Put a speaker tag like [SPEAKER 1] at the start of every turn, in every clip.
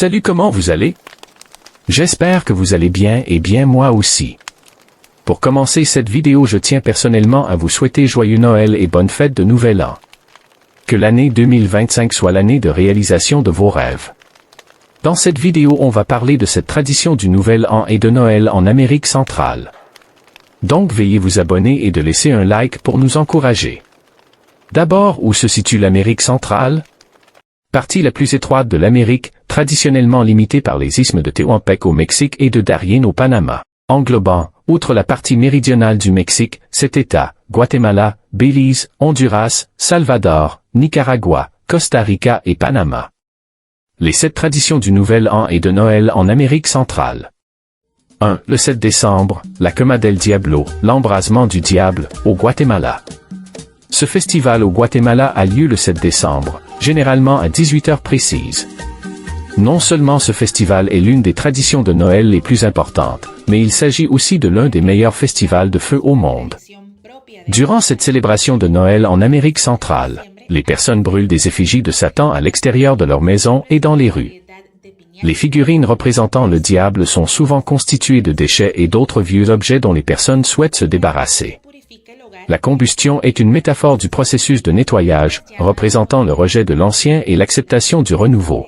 [SPEAKER 1] Salut, comment vous allez? J'espère que vous allez bien et bien moi aussi. Pour commencer cette vidéo, je tiens personnellement à vous souhaiter joyeux Noël et bonne fête de Nouvel An. Que l'année 2025 soit l'année de réalisation de vos rêves. Dans cette vidéo, on va parler de cette tradition du Nouvel An et de Noël en Amérique centrale. Donc veuillez vous abonner et de laisser un like pour nous encourager. D'abord, où se situe l'Amérique centrale? Partie la plus étroite de l'Amérique, traditionnellement limitée par les isthmes de Tehuantepec au Mexique et de Darien au Panama, englobant, outre la partie méridionale du Mexique, cet État, Guatemala, Belize, Honduras, Salvador, Nicaragua, Costa Rica et Panama. Les 7 traditions du Nouvel An et de Noël en Amérique centrale. 1. Le 7 décembre, la Quema del Diablo, l'embrasement du diable, au Guatemala. Ce festival au Guatemala a lieu le 7 décembre, généralement à 18h précises. Non seulement ce festival est l'une des traditions de Noël les plus importantes, mais il s'agit aussi de l'un des meilleurs festivals de feu au monde. Durant cette célébration de Noël en Amérique centrale, les personnes brûlent des effigies de Satan à l'extérieur de leur maison et dans les rues. Les figurines représentant le diable sont souvent constituées de déchets et d'autres vieux objets dont les personnes souhaitent se débarrasser. La combustion est une métaphore du processus de nettoyage, représentant le rejet de l'ancien et l'acceptation du renouveau.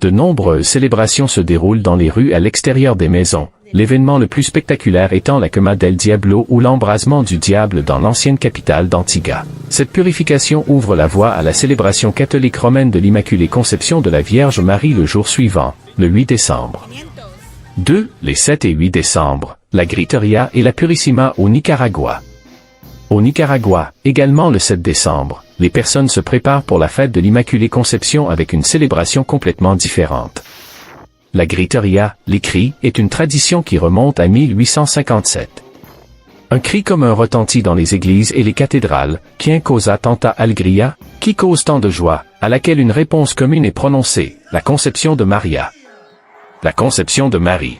[SPEAKER 1] De nombreuses célébrations se déroulent dans les rues à l'extérieur des maisons, l'événement le plus spectaculaire étant la Quema del Diablo ou l'embrasement du diable dans l'ancienne capitale d'Antigua. Cette purification ouvre la voie à la célébration catholique romaine de l'Immaculée Conception de la Vierge Marie le jour suivant, le 8 décembre. 2. Les 7 et 8 décembre, la Gritería et la Purissima au Nicaragua. Au Nicaragua, également le 7 décembre, les personnes se préparent pour la fête de l'Immaculée Conception avec une célébration complètement différente. La Gritería, les cris, est une tradition qui remonte à 1857. Un cri commun retentit dans les églises et les cathédrales, quien causa tanta alegría, qui cause tant de joie, à laquelle une réponse commune est prononcée, la conception de Maria. La conception de Marie.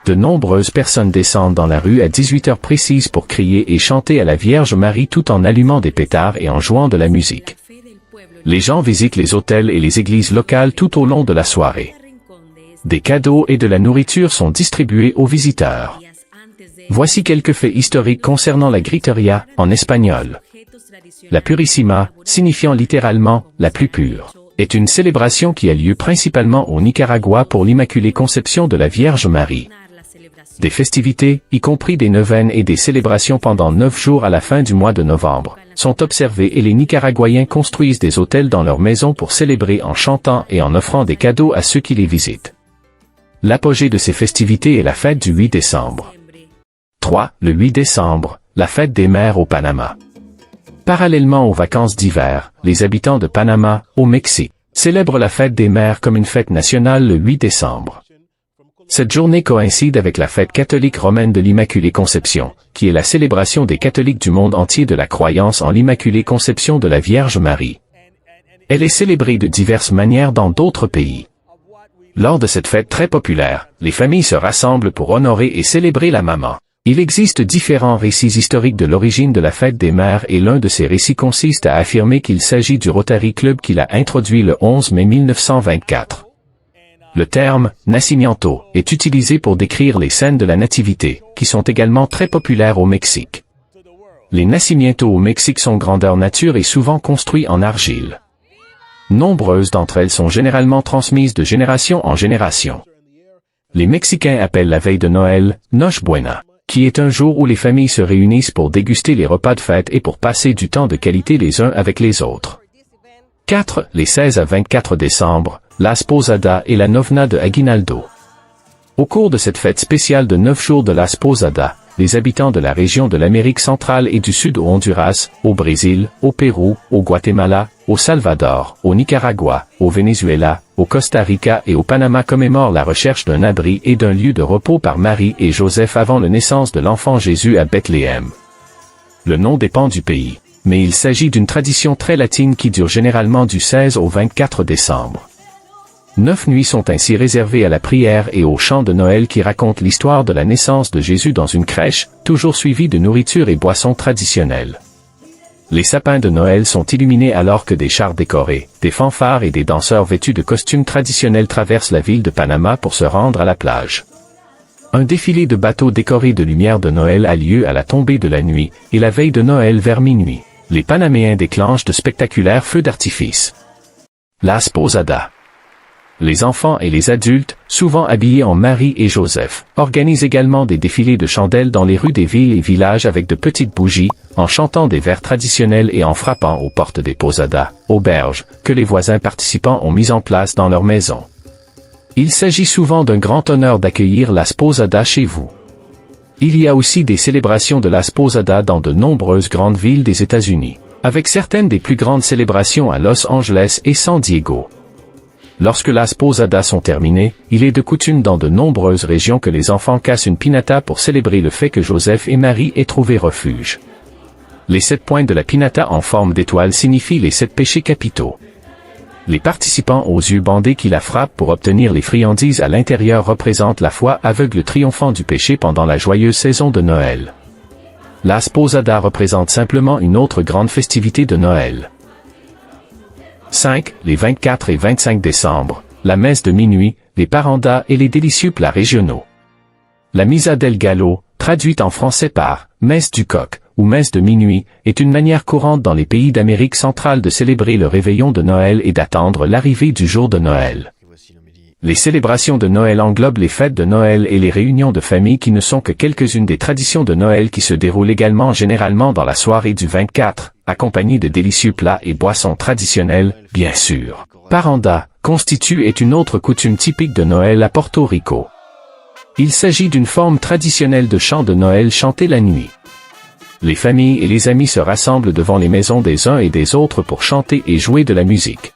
[SPEAKER 1] De nombreuses personnes descendent dans la rue à 18h précises pour crier et chanter à la Vierge Marie tout en allumant des pétards et en jouant de la musique. Les gens visitent les hôtels et les églises locales tout au long de la soirée. Des cadeaux et de la nourriture sont distribués aux visiteurs. Voici quelques faits historiques concernant la Gritería, en espagnol. La Purissima, signifiant littéralement « la plus pure », est une célébration qui a lieu principalement au Nicaragua pour l'Immaculée Conception de la Vierge Marie. Des festivités, y compris des neuvaines et des célébrations pendant 9 jours à la fin du mois de novembre, sont observées et les Nicaraguayens construisent des hôtels dans leurs maisons pour célébrer en chantant et en offrant des cadeaux à ceux qui les visitent. L'apogée de ces festivités est la fête du 8 décembre. 3. Le 8 décembre, la fête des mères au Panama. Parallèlement aux vacances d'hiver, les habitants de Panama, au Mexique, célèbrent la fête des mères comme une fête nationale le 8 décembre. Cette journée coïncide avec la fête catholique romaine de l'Immaculée Conception, qui est la célébration des catholiques du monde entier de la croyance en l'Immaculée Conception de la Vierge Marie. Elle est célébrée de diverses manières dans d'autres pays. Lors de cette fête très populaire, les familles se rassemblent pour honorer et célébrer la maman. Il existe différents récits historiques de l'origine de la fête des mères et l'un de ces récits consiste à affirmer qu'il s'agit du Rotary Club qui l'a introduit le 11 mai 1924. Le terme « nacimiento » est utilisé pour décrire les scènes de la nativité, qui sont également très populaires au Mexique. Les nacimientos au Mexique sont grandeur nature et souvent construits en argile. Nombreuses d'entre elles sont généralement transmises de génération en génération. Les Mexicains appellent la veille de Noël « Noche Buena », qui est un jour où les familles se réunissent pour déguster les repas de fête et pour passer du temps de qualité les uns avec les autres. 4. Les 16 à 24 décembre, Las Posadas et la Novena de Aguinaldo. Au cours de cette fête spéciale de 9 jours de Las Posadas, les habitants de la région de l'Amérique centrale et du Sud au Honduras, au Brésil, au Pérou, au Guatemala, au Salvador, au Nicaragua, au Venezuela, au Costa Rica et au Panama commémorent la recherche d'un abri et d'un lieu de repos par Marie et Joseph avant la naissance de l'enfant Jésus à Bethléem. Le nom dépend du pays, mais il s'agit d'une tradition très latine qui dure généralement du 16 au 24 décembre. 9 nuits sont ainsi réservées à la prière et au chant de Noël qui raconte l'histoire de la naissance de Jésus dans une crèche, toujours suivie de nourriture et boissons traditionnelles. Les sapins de Noël sont illuminés alors que des chars décorés, des fanfares et des danseurs vêtus de costumes traditionnels traversent la ville de Panama pour se rendre à la plage. Un défilé de bateaux décorés de lumière de Noël a lieu à la tombée de la nuit, et la veille de Noël vers minuit. Les Panaméens déclenchent de spectaculaires feux d'artifice. Las Posadas. Les enfants et les adultes, souvent habillés en Marie et Joseph, organisent également des défilés de chandelles dans les rues des villes et villages avec de petites bougies, en chantant des vers traditionnels et en frappant aux portes des posadas, auberges, que les voisins participants ont mises en place dans leur maison. Il s'agit souvent d'un grand honneur d'accueillir Las Posadas chez vous. Il y a aussi des célébrations de Las Posadas dans de nombreuses grandes villes des États-Unis, avec certaines des plus grandes célébrations à Los Angeles et San Diego. Lorsque Las Posadas sont terminées, il est de coutume dans de nombreuses régions que les enfants cassent une piñata pour célébrer le fait que Joseph et Marie aient trouvé refuge. Les 7 pointes de la piñata en forme d'étoile signifient les 7 péchés capitaux. Les participants aux yeux bandés qui la frappent pour obtenir les friandises à l'intérieur représentent la foi aveugle triomphant du péché pendant la joyeuse saison de Noël. Las Posadas représente simplement une autre grande festivité de Noël. 5. Les 24 et 25 décembre, la messe de minuit, les parandas et les délicieux plats régionaux. La Misa del Gallo, traduite en français par « messe du coq » ou « messe de minuit », est une manière courante dans les pays d'Amérique centrale de célébrer le réveillon de Noël et d'attendre l'arrivée du jour de Noël. Les célébrations de Noël englobent les fêtes de Noël et les réunions de famille qui ne sont que quelques-unes des traditions de Noël qui se déroulent également généralement dans la soirée du 24, accompagnées de délicieux plats et boissons traditionnels, bien sûr. Paranda, constitue est une autre coutume typique de Noël à Porto Rico. Il s'agit d'une forme traditionnelle de chant de Noël chanté la nuit. Les familles et les amis se rassemblent devant les maisons des uns et des autres pour chanter et jouer de la musique.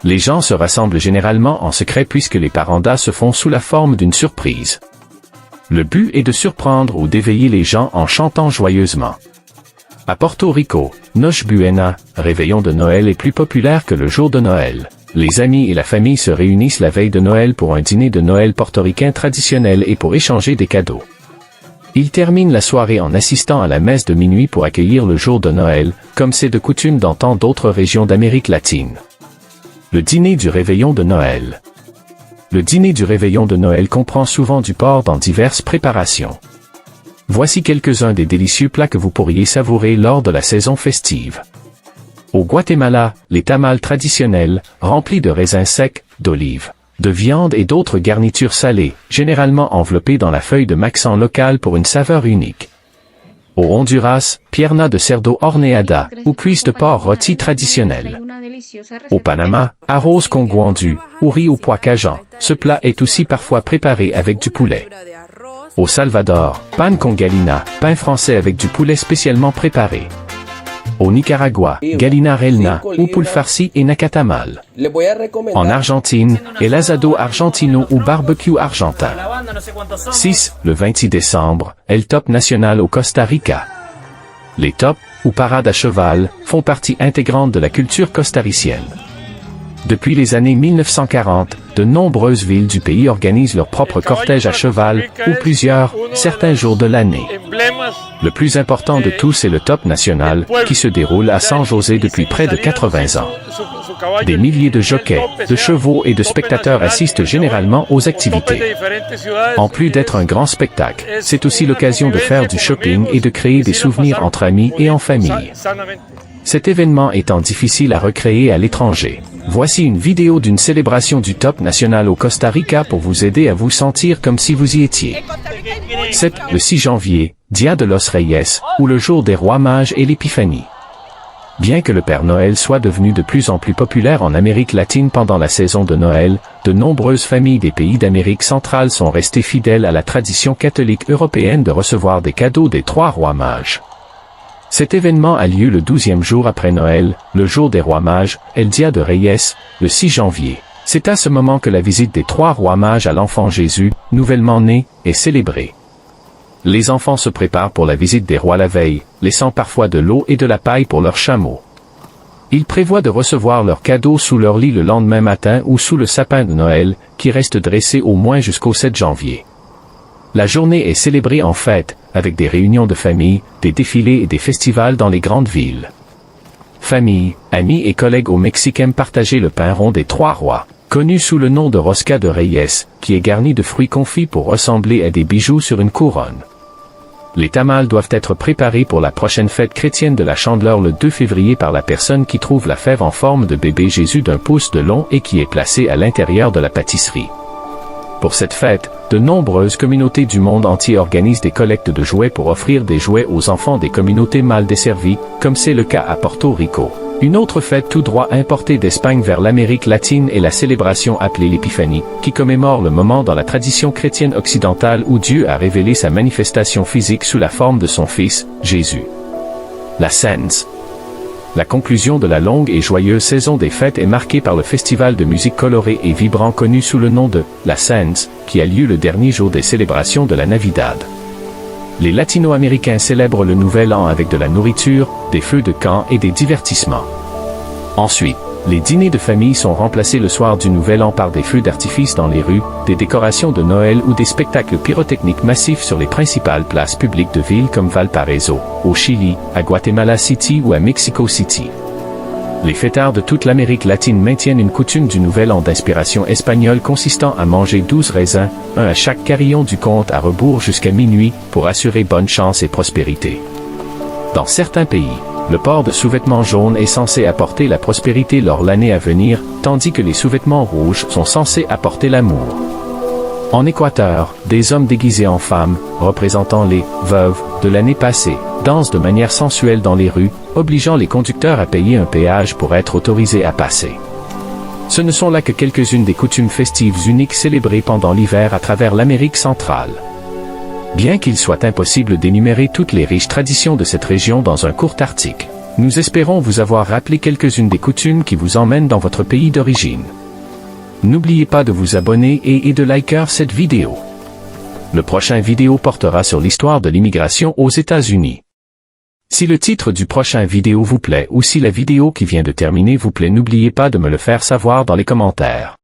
[SPEAKER 1] Les gens se rassemblent généralement en secret puisque les parandas se font sous la forme d'une surprise. Le but est de surprendre ou d'éveiller les gens en chantant joyeusement. À Porto Rico, Noche Buena, réveillon de Noël est plus populaire que le jour de Noël. Les amis et la famille se réunissent la veille de Noël pour un dîner de Noël portoricain traditionnel et pour échanger des cadeaux. Ils terminent la soirée en assistant à la messe de minuit pour accueillir le jour de Noël, comme c'est de coutume dans tant d'autres régions d'Amérique latine. Le dîner du réveillon de Noël. Le dîner du réveillon de Noël comprend souvent du porc dans diverses préparations. Voici quelques-uns des délicieux plats que vous pourriez savourer lors de la saison festive. Au Guatemala, les tamales traditionnels, remplis de raisins secs, d'olives, de viande et d'autres garnitures salées, généralement enveloppées dans la feuille de maxan locale pour une saveur unique. Au Honduras, pierna de cerdo horneada, ou cuisse de porc rôti traditionnelle. Au Panama, arroz con guandu, ou riz au pois cajan, ce plat est aussi parfois préparé avec du poulet. Au Salvador, pan con gallina, pain français avec du poulet spécialement préparé. Au Nicaragua, gallina relna, ou poule farci et nacatamal. En Argentine, el asado argentino ou barbecue argentin. 6. Le 26 décembre, el top national au Costa Rica. Les tops, ou parades à cheval, font partie intégrante de la culture costaricienne. Depuis les années 1940, de nombreuses villes du pays organisent leur propre cortège à cheval, ou plusieurs, certains jours de l'année. Le plus important de tous est le top national, qui se déroule à San José depuis près de 80 ans. Des milliers de jockeys, de chevaux et de spectateurs assistent généralement aux activités. En plus d'être un grand spectacle, c'est aussi l'occasion de faire du shopping et de créer des souvenirs entre amis et en famille. Cet événement étant difficile à recréer à l'étranger. Voici une vidéo d'une célébration du top national au Costa Rica pour vous aider à vous sentir comme si vous y étiez. 7. Le 6 janvier, Dia de los Reyes, ou le jour des rois mages et l'épiphanie. Bien que le Père Noël soit devenu de plus en plus populaire en Amérique latine pendant la saison de Noël, de nombreuses familles des pays d'Amérique centrale sont restées fidèles à la tradition catholique européenne de recevoir des cadeaux des 3 rois mages. Cet événement a lieu le 12e jour après Noël, le jour des rois mages, El Dia de Reyes, le 6 janvier. C'est à ce moment que la visite des 3 rois mages à l'enfant Jésus, nouvellement né, est célébrée. Les enfants se préparent pour la visite des rois la veille, laissant parfois de l'eau et de la paille pour leurs chameaux. Ils prévoient de recevoir leurs cadeaux sous leur lit le lendemain matin ou sous le sapin de Noël, qui reste dressé au moins jusqu'au 7 janvier. La journée est célébrée en fête, avec des réunions de famille, des défilés et des festivals dans les grandes villes. famille, amis et collègues au Mexique aiment partager le pain rond des Trois Rois, connu sous le nom de Rosca de Reyes, qui est garni de fruits confits pour ressembler à des bijoux sur une couronne. Les tamales doivent être préparés pour la prochaine fête chrétienne de la Chandeleur le 2 février par la personne qui trouve la fève en forme de bébé Jésus d'1 pouce de long et qui est placée à l'intérieur de la pâtisserie. Pour cette fête, de nombreuses communautés du monde entier organisent des collectes de jouets pour offrir des jouets aux enfants des communautés mal desservies, comme c'est le cas à Porto Rico. Une autre fête tout droit importée d'Espagne vers l'Amérique latine est la célébration appelée l'Épiphanie, qui commémore le moment dans la tradition chrétienne occidentale où Dieu a révélé sa manifestation physique sous la forme de son Fils, Jésus. La Cens. La conclusion de la longue et joyeuse saison des fêtes est marquée par le festival de musique colorée et vibrant connu sous le nom de La Cens, qui a lieu le dernier jour des célébrations de la Navidad. Les Latino-Américains célèbrent le Nouvel An avec de la nourriture, des feux de camp et des divertissements. Ensuite, les dîners de famille sont remplacés le soir du Nouvel An par des feux d'artifice dans les rues, des décorations de Noël ou des spectacles pyrotechniques massifs sur les principales places publiques de villes comme Valparaiso, au Chili, à Guatemala City ou à Mexico City. Les fêtards de toute l'Amérique latine maintiennent une coutume du Nouvel An d'inspiration espagnole consistant à manger 12 raisins, un à chaque carillon du compte à rebours jusqu'à minuit, pour assurer bonne chance et prospérité. Dans certains pays, le port de sous-vêtements jaunes est censé apporter la prospérité lors l'année à venir, tandis que les sous-vêtements rouges sont censés apporter l'amour. En Équateur, des hommes déguisés en femmes, représentant les « veuves » de l'année passée, dansent de manière sensuelle dans les rues, obligeant les conducteurs à payer un péage pour être autorisés à passer. Ce ne sont là que quelques-unes des coutumes festives uniques célébrées pendant l'hiver à travers l'Amérique centrale. Bien qu'il soit impossible d'énumérer toutes les riches traditions de cette région dans un court article, nous espérons vous avoir rappelé quelques-unes des coutumes qui vous emmènent dans votre pays d'origine. N'oubliez pas de vous abonner et de liker cette vidéo. Le prochain vidéo portera sur l'histoire de l'immigration aux États-Unis. Si le titre du prochain vidéo vous plaît ou si la vidéo qui vient de terminer vous plaît, n'oubliez pas de me le faire savoir dans les commentaires.